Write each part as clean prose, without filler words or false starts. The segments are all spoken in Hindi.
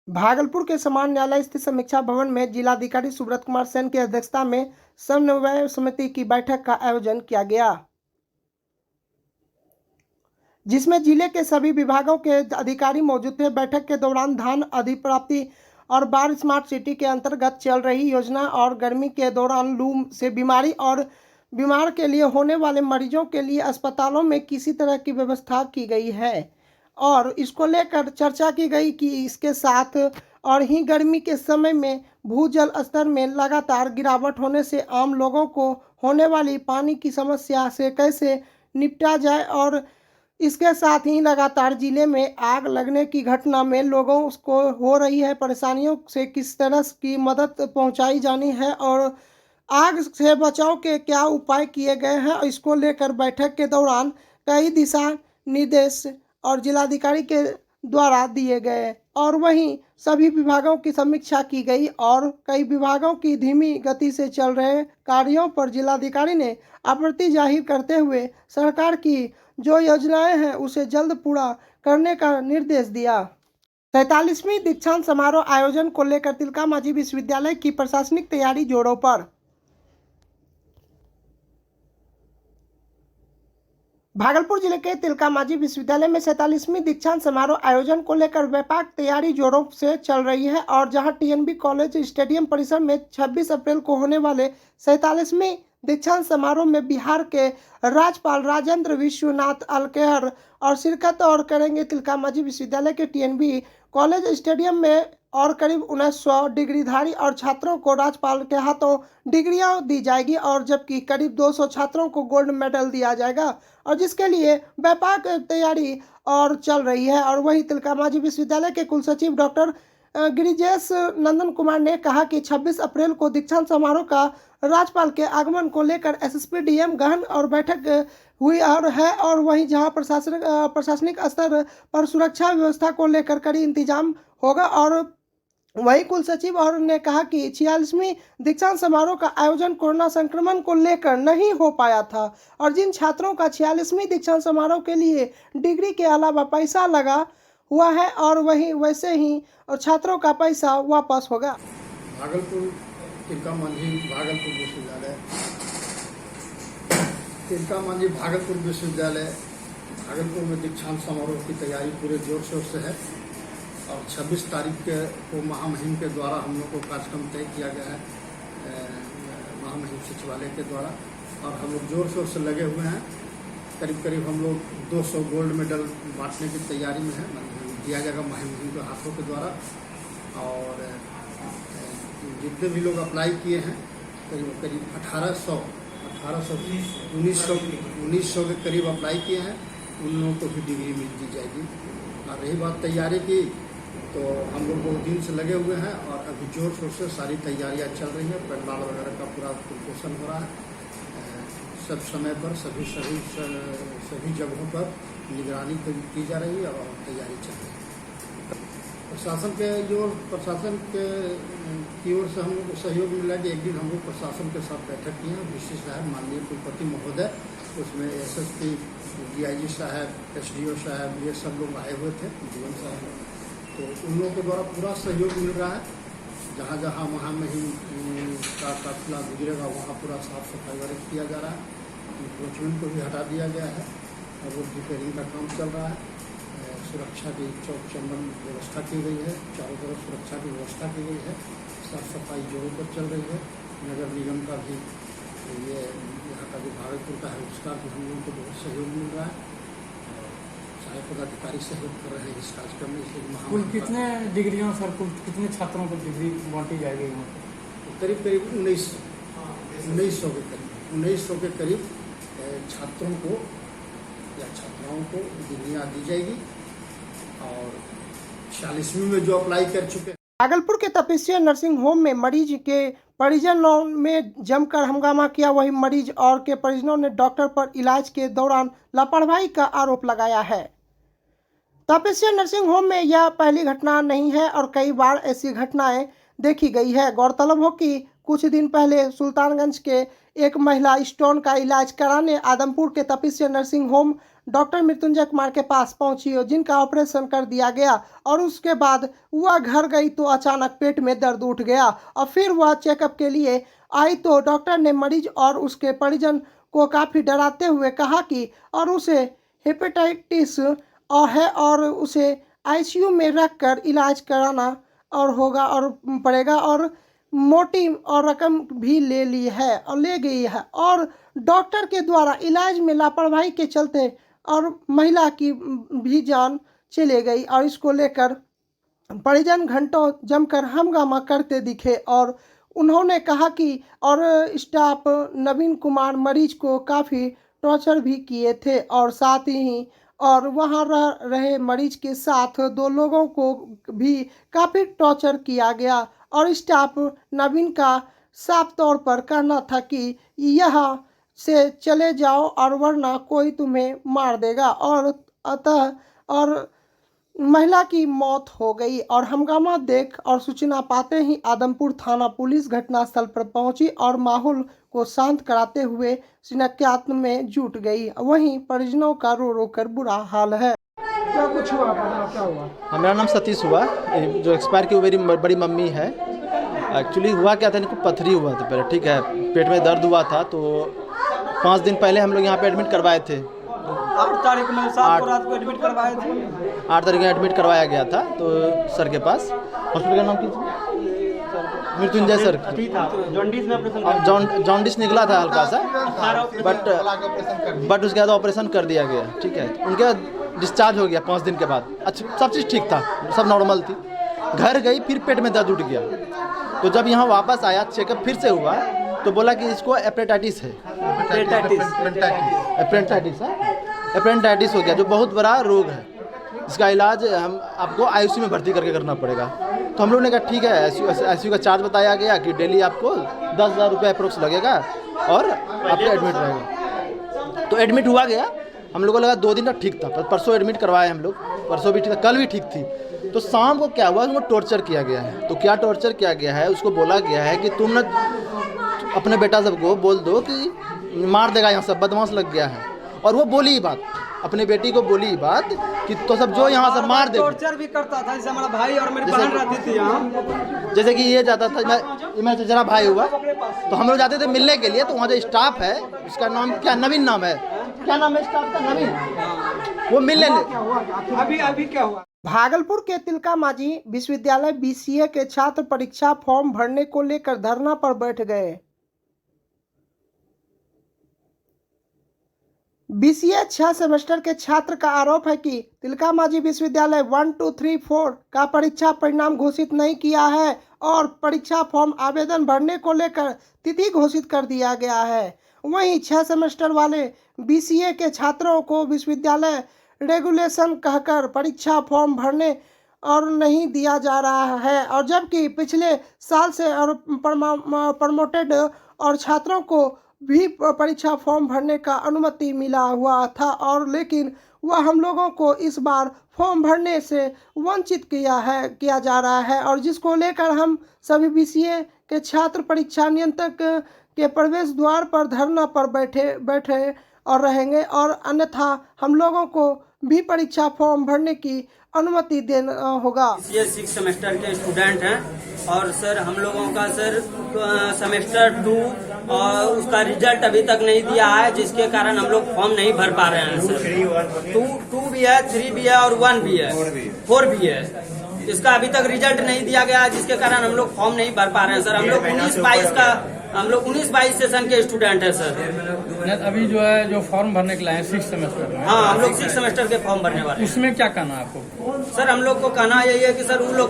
भागलपुर के समान न्यायालय स्थित समीक्षा भवन में जिलाधिकारी सुब्रत कुमार सेन की अध्यक्षता में समन्वय समिति की बैठक का आयोजन किया गया, जिसमें जिले के सभी विभागों के अधिकारी मौजूद थे। बैठक के दौरान धान अधिप्राप्ति और बाढ़ स्मार्ट सिटी के अंतर्गत चल रही योजना और गर्मी के दौरान लू से बीमारी और बीमार के लिए होने वाले मरीजों के लिए अस्पतालों में किसी तरह की व्यवस्था की गई है और इसको लेकर चर्चा की गई कि इसके साथ और ही गर्मी के समय में भूजल स्तर में लगातार गिरावट होने से आम लोगों को होने वाली पानी की समस्या से कैसे निपटा जाए और इसके साथ ही लगातार जिले में आग लगने की घटना में लोगों को हो रही है परेशानियों से किस तरह की मदद पहुंचाई जानी है और आग से बचाव के क्या उपाय किए गए हैं। इसको लेकर बैठक के दौरान कई दिशा निर्देश और जिलाधिकारी के द्वारा दिए गए और वहीं सभी विभागों की समीक्षा की गई और कई विभागों की धीमी गति से चल रहे कार्यों पर जिलाधिकारी ने आपत्ति जाहिर करते हुए सरकार की जो योजनाएं हैं उसे जल्द पूरा करने का निर्देश दिया। 47वीं दीक्षांत समारोह आयोजन को लेकर तिलका मांझी विश्वविद्यालय की प्रशासनिक तैयारी जोरों पर। भागलपुर जिले के तिलका मांझी विश्वविद्यालय में 47वीं दीक्षांत समारोह आयोजन को लेकर व्यापक तैयारी जोरों से चल रही है और जहां टीएनबी कॉलेज स्टेडियम परिसर में 26 अप्रैल को होने वाले 47वीं दीक्षांत समारोह में बिहार के राज्यपाल राजेंद्र विश्वनाथ अलकेहर और शिरकत और करेंगे। तिलका मांझी विश्वविद्यालय के टीएनबी कॉलेज स्टेडियम में और करीब 1900 डिग्रीधारी और छात्रों को राज्यपाल के हाथों डिग्रियां दी जाएगी और जबकि करीब 200 छात्रों को गोल्ड मेडल दिया जाएगा और जिसके लिए व्यापक तैयारी और चल रही है। और वहीं तिलका मांझी विश्वविद्यालय के कुलसचिव डॉक्टर गिरिजेश नंदन कुमार ने कहा कि 26 अप्रैल को दीक्षांत समारोह का राज्यपाल के आगमन को लेकर एसएसपी डीएम गहन और बैठक हुई और वहीं जहां प्रशासनिक स्तर पर सुरक्षा व्यवस्था को लेकर कड़ी इंतजाम होगा और वही कुलसचिव और ने कहा कि 46वीं दीक्षांत समारोह का आयोजन कोरोना संक्रमण को लेकर नहीं हो पाया था और जिन छात्रों का 46वीं दीक्षांत समारोह के लिए डिग्री के अलावा पैसा लगा हुआ है और वही वैसे ही और छात्रों का पैसा वापस होगा। भागलपुर तिलका मांझी भागलपुर विश्वविद्यालय तिलका मांझी भागलपुर विश्वविद्यालय भागलपुर में दीक्षांत समारोह की तैयारी पूरे जोर शोर से है और 26 तारीख को महामहिम के द्वारा हम लोग को कार्यक्रम तय किया गया है महामहिम सचिवालय के द्वारा और हम लोग जोर शोर से लगे हुए हैं। करीब हम लोग 200 गोल्ड मेडल बांटने की तैयारी में है, दिया जाएगा महामहिम के हाथों के द्वारा और जितने भी लोग अप्लाई किए हैं करीब 1900 के करीब अप्लाई किए हैं उन लोगों को भी डिग्री मिल दी जाएगी। और रही बात तैयारी की तो हम लोग बहुत दिन से लगे हुए हैं और अभी जोर शोर से सारी तैयारियां चल रही हैं। पंडाल वगैरह का पूरा प्रिपरेशन हो रहा है, सब समय पर सभी जगहों पर निगरानी की जा रही है और तैयारी चल रही है। प्रशासन की ओर से हम लोग को सहयोग मिला कि एक दिन हम लोग प्रशासन के साथ बैठक की है। विशेष साहब माननीय कुलपति महोदय, उसमें एसएसपी डीआईजी साहब एसडीओ साहब ये सब लोग आए हुए थे, जीवन साहब, तो उन लोगों के द्वारा पूरा सहयोग मिल रहा है। जहाँ जहाँ महामहिम का काफिला गुजरेगा वहाँ पूरा साफ सफाई वर्क किया जा रहा है। इंक्रोचमेंट को भी हटा दिया गया है और रोड रिपेयरिंग का काम चल रहा है। सुरक्षा की चौक चंबन व्यवस्था की गई है, चारों तरफ सुरक्षा की व्यवस्था की गई है। साफ सफाई जोरों पर चल रही है। नगर निगम का भी ये यहाँ का जो भागलपुर का है उसका भी हम लोगों को बहुत सहयोग मिल रहा है। सहायक पदाधिकारी सहयोग कर रहे हैं इस कार्यक्रम में। कुल कितने डिग्रियों सर, कुल कितने छात्रों को डिग्री बांटी जाएगी? करीब 1900 के करीब छात्रों को या छात्राओं को डिग्रियाँ दी जाएगी और 46वीं में जो अप्लाई कर चुके। भागलपुर के तपस्या नर्सिंग होम में मरीज के परिजनों में जमकर हंगामा किया। वही मरीज और के परिजनों ने डॉक्टर पर इलाज के दौरान लापरवाही का आरोप लगाया है। तपस्या नर्सिंग होम में यह पहली घटना नहीं है और कई बार ऐसी घटनाएं देखी गई है। गौरतलब हो कि कुछ दिन पहले सुल्तानगंज के एक महिला स्टोन का इलाज कराने आदमपुर के तपस्या nursing home doctor Mrityunjay Kumar के पास पहुंची और जिनका ऑपरेशन कर दिया गया और उसके बाद वह घर गई तो अचानक पेट में दर्द उठ गया और फिर वह चेकअप के लिए आई तो डॉक्टर ने मरीज और उसके परिजन को काफ़ी डराते हुए कहा कि और उसे हेपेटाइटिस और है और उसे आईसीयू में रखकर इलाज कराना और होगा और पड़ेगा और मोटी और रकम भी ले ली है और ले गई है और डॉक्टर के द्वारा इलाज में लापरवाही के चलते और महिला की भी जान चली गई और इसको लेकर परिजन घंटों जमकर हंगामा करते दिखे और उन्होंने कहा कि और स्टाफ नवीन कुमार मरीज को काफ़ी टॉर्चर भी किए थे और साथ ही और वहाँ रह रहे मरीज के साथ 2 लोगों को भी काफ़ी टॉर्चर किया गया और स्टाफ नवीन का साफ तौर पर कहना था कि यहाँ से चले जाओ और वरना कोई तुम्हें मार देगा और अतः और महिला की मौत हो गई और हंगामा देख और सूचना पाते ही आदमपुर थाना पुलिस घटनास्थल पर पहुंची और माहौल को शांत कराते हुए शिनाख्यात में जुट गई। वहीं परिजनों का रो रो कर बुरा हाल है। क्या कुछ हुआ, क्या हुआ? मेरा नाम सतीश हुआ, जो एक्सपायर की वो मेरी बड़ी मम्मी है। एक्चुअली हुआ क्या था, इनको पथरी हुआ था पहले, ठीक है, पेट में दर्द हुआ था तो 5 दिन पहले हम लोग यहाँ पे एडमिट करवाए थे। 8 तारीख में रात को एडमिट करवाए थे। 8 तारीख में एडमिट करवाया गया था तो सर के पास। हॉस्पिटल का नाम क्या? मृत्युंजय सर। जॉन्डिस में ऑपरेशन, जॉन्डिस निकला था हल्का सा, बट उसके बाद ऑपरेशन कर दिया गया, ठीक है। उनके डिस्चार्ज हो गया 5 दिन के बाद। अच्छा, सब चीज़ ठीक था, सब नॉर्मल थी। घर गई, फिर पेट में दर्द उठ गया तो जब यहाँ वापस आया, चेकअप फिर से हुआ तो बोला कि इसको हेपेटाइटिस है। हेपेटाइटिस हो गया, जो बहुत बड़ा रोग है। इसका इलाज हम आपको आईसीयू में भर्ती करके करना पड़ेगा। तो हम लोग ने कहा ठीक है, आईसीयू का चार्ज बताया गया कि डेली आपको 10,000 रुपये अप्रोक्स लगेगा और आपको एडमिट रहेगा। तो एडमिट हुआ गया, हम लोग को लगा 2 दिन तक ठीक था, परसों एडमिट करवाए हम लोग, परसों भी ठीक था, कल भी ठीक थी। तो शाम को क्या हुआ, उनको टॉर्चर किया गया है। तो क्या टॉर्चर किया गया है, उसको बोला गया है कि तुम न अपने बेटा सबको बोल दो कि मार देगा, यहाँ सब बदमाश लग गया है। और वो बोली ही बात, अपने बेटी को बोली ही बात कि तो सब जो यहाँ से मार दे। टॉर्चर भी करता था, जैसे हमारा भाई और मेरी बहन रहती थी यहाँ। जैसे कि ये जाता था, मेरा चचेरा भाई हुआ, तो हम लोग जाते थे मिलने के लिए। तो वहाँ जो स्टाफ है, उसका नाम क्या, नवीन नाम है, क्या नाम है स्टाफ का, नवीन, वो मिलने अभी क्या हुआ? भागलपुर के तिलका मांझी विश्वविद्यालय बीसीए के छात्र परीक्षा फॉर्म भरने को लेकर धरना पर बैठ गए। बीसीए 6 सेमेस्टर के छात्र का आरोप है कि तिलका मांझी विश्वविद्यालय 1, 2, 3, 4 का परीक्षा परिणाम घोषित नहीं किया है और परीक्षा फॉर्म आवेदन भरने को लेकर तिथि घोषित कर दिया गया है। वहीं 6 सेमेस्टर वाले बीसीए के छात्रों को विश्वविद्यालय रेगुलेशन कहकर परीक्षा फॉर्म भरने और नहीं दिया जा रहा है और जबकि पिछले साल से और प्रमोटेड और छात्रों को भी परीक्षा फॉर्म भरने का अनुमति मिला हुआ था और लेकिन वह हम लोगों को इस बार फॉर्म भरने से वंचित किया जा रहा है और जिसको लेकर हम सभी बीसीए के छात्र परीक्षा नियंत्रक के प्रवेश द्वार पर धरना पर बैठे और रहेंगे और अन्यथा हम लोगों को भी परीक्षा फॉर्म भरने की अनुमति देना होगा। ये 6 सेमेस्टर के स्टूडेंट हैं और सर हम लोगों का सर सेमेस्टर 2 और उसका रिजल्ट अभी तक नहीं दिया है, जिसके कारण हम लोग फॉर्म नहीं भर पा रहे हैं सर। 2 भी है, 3 भी है और 1 भी है, 4 भी है। इसका अभी तक रिजल्ट नहीं दिया गया, जिसके कारण हम लोग फॉर्म नहीं भर पा रहे हैं सर। हम लोग 19-22 सेशन के स्टूडेंट है सर। अभी जो है जो फॉर्म भरने के लिए 6 सेमेस्टर में, हाँ हम लोग 6 सेमेस्टर के फॉर्म भरने वाले हैं। उसमें क्या कहना है आपको? सर हम लोग को कहना यही है कि सर वो लोग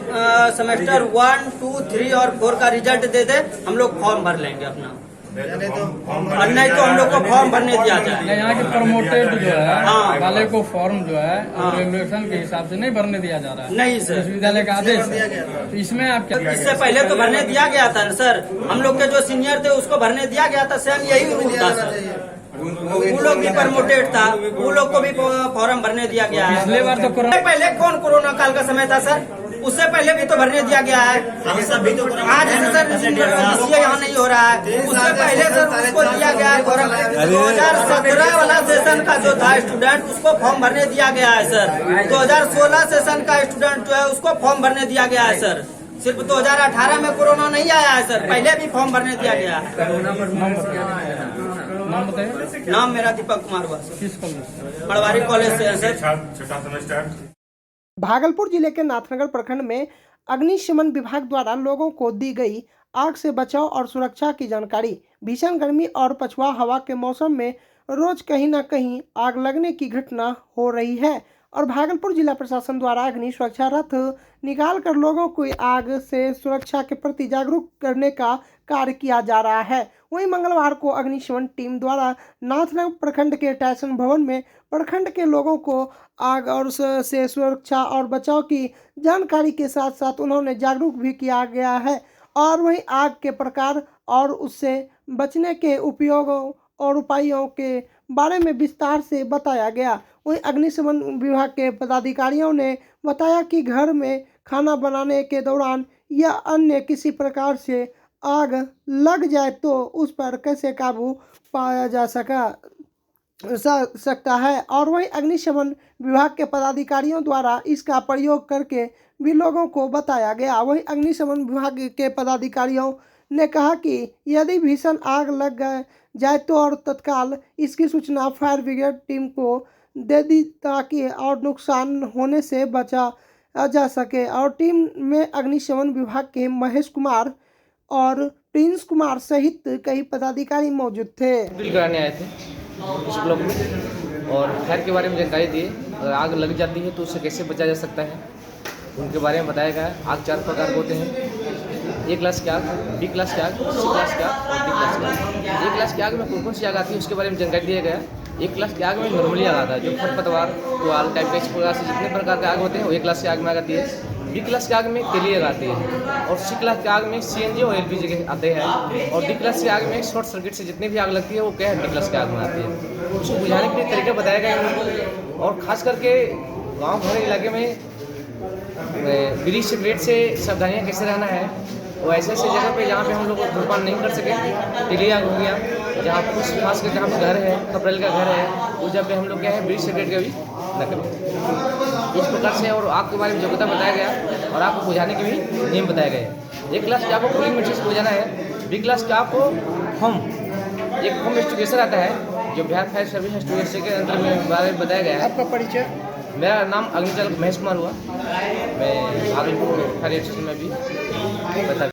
सेमेस्टर 1, 2, 3 और 4 का रिजल्ट दे दे, हम लोग फॉर्म भर लेंगे अपना, और नहीं तो हम लोग को फॉर्म भरने दिया जाए। यहाँ के प्रमोटेड जो है वाले को फॉर्म जो है रेगुलेशन के हिसाब से नहीं भरने दिया जा रहा है। नहीं सर, विश्वविद्यालय का आदेश है। तो इसमें आप क्या? इससे पहले तो भरने दिया गया था सर, हम लोग के जो सीनियर थे उसको भरने दिया गया था, सेम यही रूल था सर। वो लोग भी प्रमोटेड था, वो लोग को भी फॉर्म भरने दिया गया है। पिछले बार तो पहले कौन कोरोना काल का समय था सर? उससे पहले भी तो भरने दिया गया है। आज जैसे सर DCA यहाँ नहीं हो रहा है, उससे पहले सर उसको दिया गया है। 2017 वाला सेशन का जो था स्टूडेंट, उसको फॉर्म भरने दिया गया है सर। 2016 सेशन का स्टूडेंट जो है उसको फॉर्म भरने दिया गया है सर। सिर्फ 2018 में कोरोना नहीं आया है सर, पहले भी फॉर्म भरने दिया गया है। नाम बताइए। नाम मेरा दीपक कुमार हुआ सर, किस कॉलेज से? पटवारी कॉलेज से है सर। भागलपुर जिले के नाथनगर प्रखंड में अग्निशमन विभाग द्वारा लोगों को दी गई आग से बचाव और सुरक्षा की जानकारी। भीषण गर्मी और पछुआ हवा के मौसम में रोज कहीं न कहीं आग लगने की घटना हो रही है और भागलपुर जिला प्रशासन द्वारा अग्नि सुरक्षा रथ निकाल कर लोगों को आग से सुरक्षा के प्रति जागरूक करने का कार्य किया जा रहा है। वहीं मंगलवार को अग्निशमन टीम द्वारा नाथनगर प्रखंड के स्टेशन भवन में प्रखंड के लोगों को आग और से सुरक्षा और बचाव की जानकारी के साथ साथ उन्होंने जागरूक भी किया गया है और वहीं आग के प्रकार और उससे बचने के उपयोगों और उपायों के बारे में विस्तार से बताया गया। वहीं अग्निशमन विभाग के पदाधिकारियों ने बताया कि घर में खाना बनाने के दौरान या अन्य किसी प्रकार से आग लग जाए तो उस पर कैसे काबू पाया जा सकता है और वहीं अग्निशमन विभाग के पदाधिकारियों द्वारा इसका प्रयोग करके भी लोगों को बताया गया। वहीं अग्निशमन विभाग के पदाधिकारियों ने कहा कि यदि भीषण आग लग जाए तो और तत्काल इसकी सूचना फायर ब्रिगेड टीम को दे दी ताकि और नुकसान होने से बचा जा सके और टीम में अग्निशमन विभाग के महेश कुमार और प्रिंस कुमार सहित कई पदाधिकारी मौजूद थे। ड्रिल कराने आए थे इस ब्लॉक में और फायर के बारे में जानकारी दी। अगर आग लग जाती है तो उससे कैसे बचा जा सकता है उनके बारे में बताया गया। आग 4 प्रकार के होते हैं, A क्लास की आग, B क्लास की आग, C क्लास की आग और D क्लास की आग। A क्लास की आग में कौन कौन सी आग आती है उसके बारे में जानकारी दिया गया। A क्लास की आग में नॉर्मली आग आता है जो खरपतवार पुआल टाइप के इस प्रकार से जितने प्रकार के आग होते हैं वो A क्लास की आग में आती है। B क्लास की आग में तेली आग आती है और C क्लास की आग में CNG और LPG के आते हैं और D क्लास की आग में शॉर्ट सर्किट से जितनी भी आग लगती है वो क्या है D क्लास की आग में आती है। उसको बुझाने के लिए तरीका बताया गया है और ख़ास करके गाँव भरे इलाके में ब्रिज से ब्लेड से सावधानियाँ कैसे रहना है। वो ऐसे ऐसे जगह पे जहाँ पे हम लोग धूमपान नहीं कर सके, तेली आग हो गया, जहाँ पर कुछ खास कर जहाँ पे घर है कपड़ेल का घर है उस जगह पे हम लोग क्या है ब्रिज से ब्लेड का भी न करें। इस प्रकार से और आग के बारे में योग्यता बताया गया और आग को बुझाने के भी नियम बताए गए। A क्लास के आपको कूलिंग मशीन से बुझाना है। B क्लास के आपको एक होम एक्सटिंग्विशर आता है जो बिहार फायर सर्विस एक्सटिंग्विशर के अंदर में बारे में बताया गया है। आपका परिचय? मेरा नाम अग्निचालक महेश कुमार हुआ, मैं भागलपुर फायर स्टेशन में भी बता।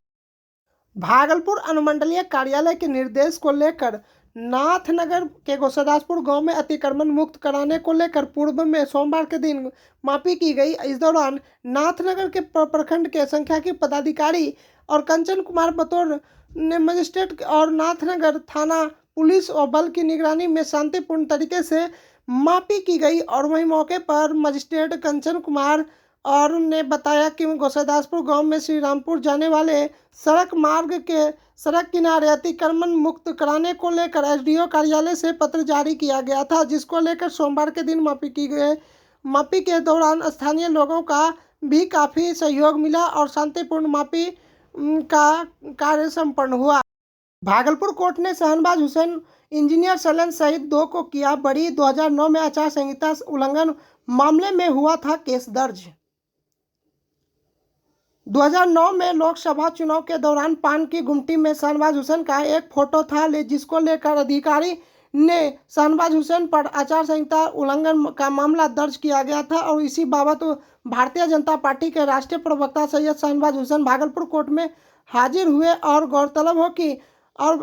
भागलपुर अनुमंडलीय कार्यालय के निर्देश को लेकर नाथनगर के गोसादासपुर गांव में अतिक्रमण मुक्त कराने को लेकर पूर्व में सोमवार के दिन मापी की गई। इस दौरान नाथनगर के प्रखंड के संख्याकी पदाधिकारी और कंचन कुमार बतौर ने मजिस्ट्रेट और नाथनगर थाना पुलिस और बल की निगरानी में शांतिपूर्ण तरीके से मापी की गई और वहीं मौके पर मजिस्ट्रेट कंचन कुमार और ने बताया कि गोसादासपुर गांव में श्री रामपुर जाने वाले सड़क मार्ग के सड़क किनारे अतिक्रमण मुक्त कराने को लेकर SDO कार्यालय से पत्र जारी किया गया था, जिसको लेकर सोमवार के दिन मापी की गई। मापी के दौरान स्थानीय लोगों का भी काफ़ी सहयोग मिला और शांतिपूर्ण मापी का कार्य संपन्न हुआ। भागलपुर कोर्ट ने शहनवाज हुसैन इंजीनियर सलन सहित 2 को किया बरी। 2009 में आचार संहिता उल्लंघन मामले में हुआ था केस दर्ज। 2009 में लोकसभा चुनाव के दौरान पान की गुमटी में शहनवाज हुसैन का एक फोटो था, जिसको लेकर अधिकारी ने शहनवाज हुसैन पर आचार संहिता उल्लंघन का मामला दर्ज किया गया था और इसी बाबत भारतीय जनता पार्टी के राष्ट्रीय प्रवक्ता सैयद शहनवाज हुसैन भागलपुर कोर्ट में हाजिर हुए और गौरतलब हो कि और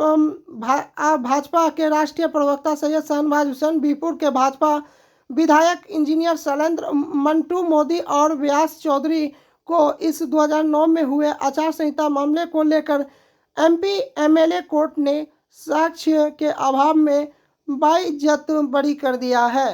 भाजपा के राष्ट्रीय प्रवक्ता सैयद शहनवाज हुसैन बीपुर के भाजपा विधायक इंजीनियर शैलेंद्र मंटू मोदी और व्यास चौधरी को इस 2009 में हुए आचार संहिता मामले को लेकर MP MLA कोर्ट ने साक्ष्य के अभाव में बाइज्जत बरी कर दिया है।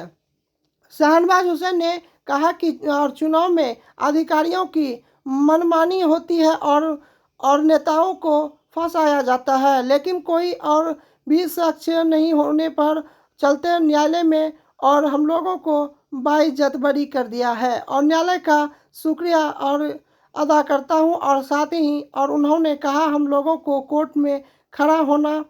शहनवाज हुसैन ने कहा कि चुनाव में अधिकारियों की मनमानी होती है और नेताओं को फंसाया जाता है, लेकिन कोई और भी साक्ष्य नहीं होने पर चलते न्यायालय में और हम लोगों को बाइज्जत बरी कर दिया है और न्यायालय का शुक्रिया और अदा करता हूं और साथ ही और उन्होंने कहा हम लोगों को कोर्ट में खड़ा होना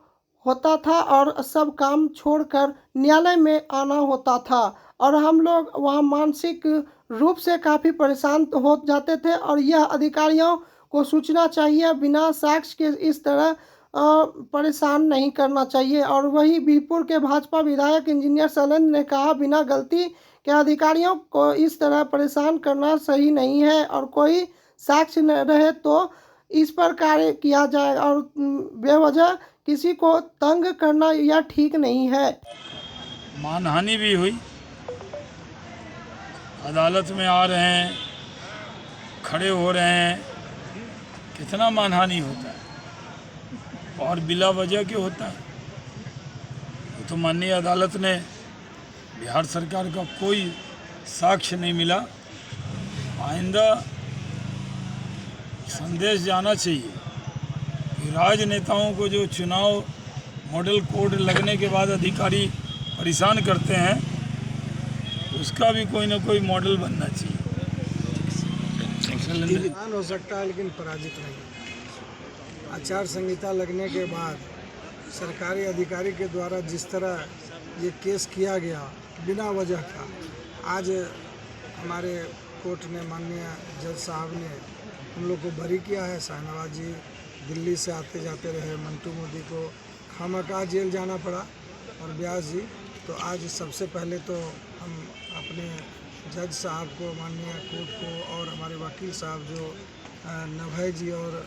होता था और सब काम छोड़कर न्यायालय में आना होता था और हम लोग वहाँ मानसिक रूप से काफ़ी परेशान हो जाते थे और यह अधिकारियों को सूचना चाहिए, बिना साक्ष्य के इस तरह परेशान नहीं करना चाहिए। और वही बीरपुर के भाजपा विधायक इंजीनियर शैलेंद्र ने कहा बिना गलती के अधिकारियों को इस तरह परेशान करना सही नहीं है और कोई साक्ष्य न रहे तो इस पर कार्य किया जाए और बेवजह किसी को तंग करना यह ठीक नहीं है। मानहानि भी हुई, अदालत में आ रहे हैं, खड़े हो रहे हैं, कितना मानहानि होता है और बिला वजह क्यों होता है। तो माननीय अदालत ने बिहार सरकार का कोई साक्ष्य नहीं मिला। आइंदा संदेश जाना चाहिए कि राजनेताओं को जो चुनाव मॉडल कोड लगने के बाद अधिकारी परेशान करते हैं, उसका भी कोई ना कोई मॉडल बनना चाहिए। नुकसान हो सकता है लेकिन पराजित नहीं। आचार संहिता लगने के बाद सरकारी अधिकारी के द्वारा जिस तरह ये केस किया गया बिना वजह का, आज हमारे कोर्ट ने माननीय जज साहब ने हम लोग को बरी किया है। शाहनवाज जी दिल्ली से आते जाते रहे, मंटू मोदी को खामखा जेल जाना पड़ा और व्यास जी। तो आज सबसे पहले तो हम अपने जज साहब को, माननीय कोर्ट को और हमारे वकील साहब जो नभय जी और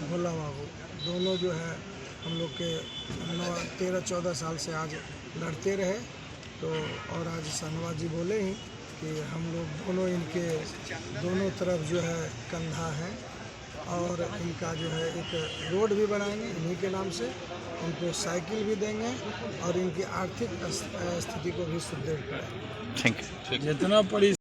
भोला बाबू दोनों जो है हम लोग के 13-14 साल से आज लड़ते रहे। तो और आज शाहनवाज जी बोले ही कि हम लोग दोनों इनके दोनों तरफ जो है कंधा है और इनका जो है एक रोड भी बनाएंगे इन्हीं के नाम से, उनको साइकिल भी देंगे और इनकी आर्थिक स्थिति को भी सुदृढ़ करेंगे। जितना